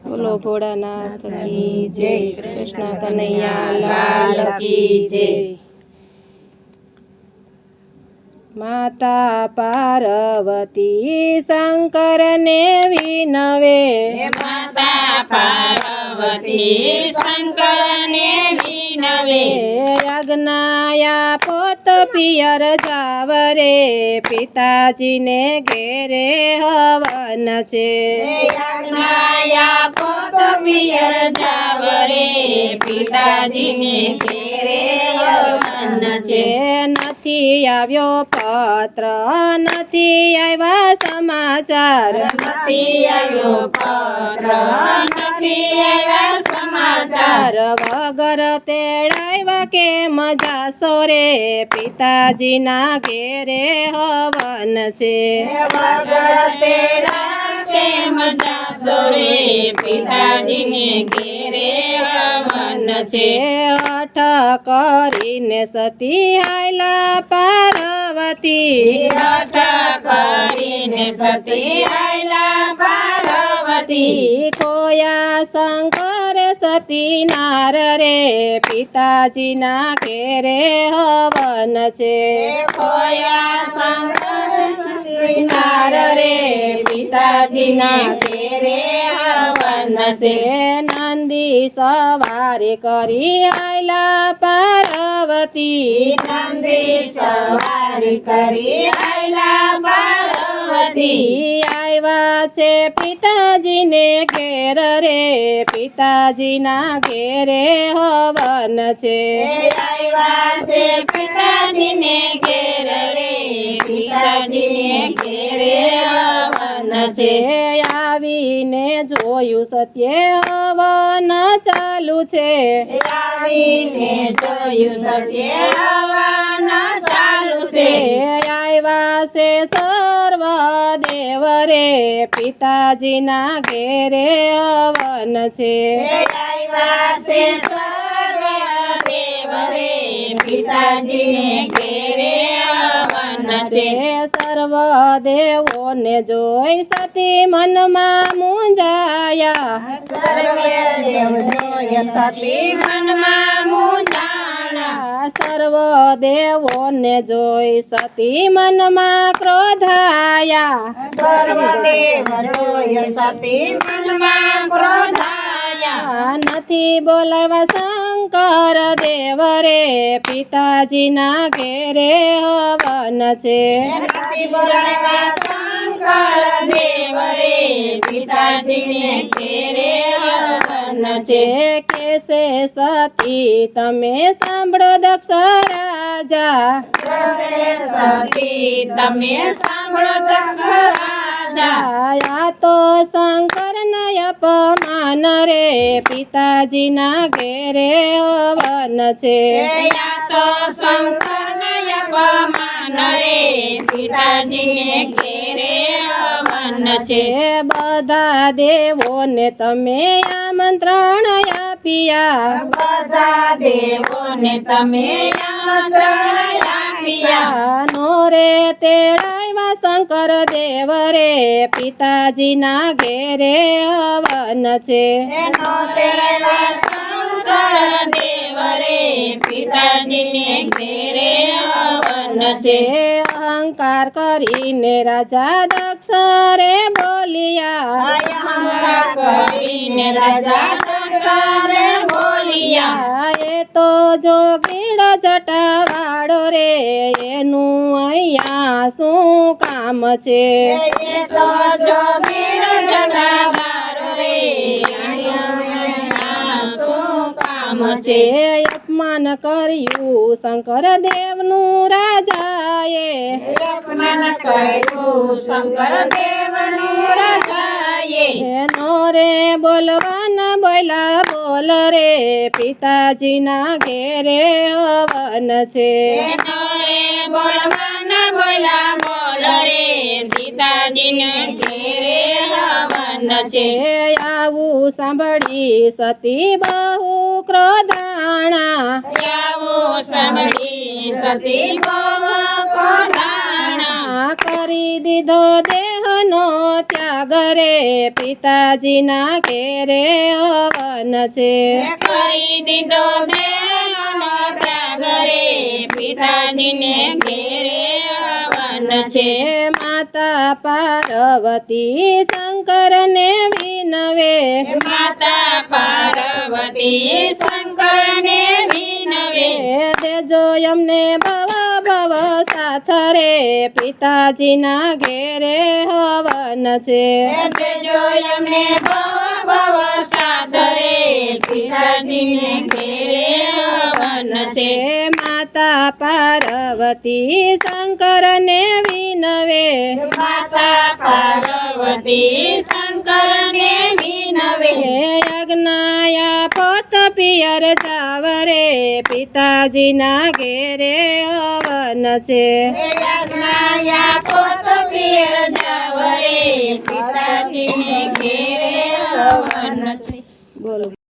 બોલો ભોળાનાથ કી જય, કૃષ્ણ કનૈયા લાલ કી જય। માતા પાર્વતી શંકરને વિનવે, માતા પાર્વતી શંકરને વિનવે, યજ્ઞાયા પોત પિયર જાવરે, પિતાજીને ઘેરે હવન છે। યજ્ઞાયા પોત પિયર જાવરે, પિતાજીને ઘેરે હવન છે। નથી આવ્યો પત્ર, નથી આવ્યા સમાચાર, નથી આવ્યો પત્ર, નથી આવ્યા સમાચાર, વગર તેડાવ્યા કે મજાશો રે, પિતાજીના ઘેરે હવન છે। વગર તેરા કેમ જાશો રે, પિતાજીને ઘેરે હવન છે। હઠ કરીને સતી આયલા પાર્વતી, હઠ કરીને સતી આયલા પાર્વતી, ખોયા શંકર સતી નાર રે, પિતાજીના ઘેરે હવન છે। ખોયા શંકર સતી નાર રે, પિતાજીના ઘેરે હવન છે। નંદી સવારી કરી આયલા પાર્વતી, નંદી સવારી કરી આયલા પાર્વતી, આવ્યા છે પિતાજીને ઘેર રે, પિતાજીના ઘેરે હવન છે। આવ્યા છે પિતાજીને ઘેર રે, પિતાજીને ઘેરે હવન છે। આવીને જોયું સત્યે હવન ચાલુ છે, આવીને જોયું સત્ય હવન ચાલુ છે। આવ્યા છે સર્વ દેવ રે, પિતાજીના ઘેરે હવન છે। આવ્યા છે સર્વ દેવ રે, પિતાજીને ઘેરે હવન છે। સર્વ દેવોને જોઈ સતી મનમાં મૂંઝાયા, સર્વે દેવ જોય સતી મનમાં મૂંઝાણા, સર્વ દેવોને જોઈ સતી મનમાં ક્રોધાયા, સર્વ દેવ જોય સતી મનમાં ક્રોધાયા, નથી બોલાવા શંકર દેવ રે, પિતાજીના ઘેરે હવન છે। નથી બોલાવ્યા શંકર દેવ રે, પિતાજીને ઘેરે હવન છે। કેસે સતી તમે સાંભળો દક્ષ રાજા, સતી તમે સાંભળો દક્ષ રાજા, આ તો શંકર ના અપમાન રે, પિતાજીના ઘેરે હવન છે। આ તો શંકર ના અપમાન રે, પિતાજીને ઘેરે હવન છે। બધા દેવોને તમે આમંત્રણ આપ્યા, બધા દેવોને તમે આમંત્રણ આપ્યા, નો રે તેડાવ્યા શંકર દેવ રે, પિતાજીના ઘેરે હવન છે। એનો તેડવા શંકર દેવ રે, પિતાજીને ઘેરે હવન છે। અહંકાર કરીને રાજા દક્ષ રે બોલિયા, અહંકાર કરીને રાજા દક્ષરે બોલિયા, એ તો જોગીડ જટાવાળો રે, એનું અહીંયા શું કામ છે। એ તો જોગીણ જટાવાળો રે, અહીંયા શું કામ છે। અપમાન કર્યું શંકર દેવનું રાજાએ, અપમાન કર્યું શંકર દેવનું રાજાએ, એનો રે બોલવાના બોલા બોલ રે, પિતાજીના ઘેરે હવન છે। એનો રે બોલવાના બોલા બોલ રે, સીતાજીને ઘેરે હવન છે। આવું સાંભળી સતી બહુ ક્રોધાણા, આવું સાંભળી સતી બહુ ક્રોધાણા, કરી દીધો દેહ દેહનો ત્યાગ રે પિતાજીના ઘેરે હવન છે કરી દીધો દેહનો ત્યાગ રે પિતાજીને ઘેરે હવન છે માતા પાર્વતી શંકરને વિનવે માતા પાર્વતી શંકરને વિનવે દેજો અમને ભવ સાથ રે પિતાજીના ઘેરે હવન છે દેજો અમને ભવ સાથ રે પિતાજીને ઘેરે હવન છે માતા પાર્વતી શંકરને વિનવે માતા પાર્વતી શંકરને વિનવે યજ્ઞાયા પોત પિયર જાવ રે પિતાજીના ઘેરે હવન છે યજ્ઞાયા પોત પિયર જાવ રે પિતાજીને ઘેરે હવન છે બોલો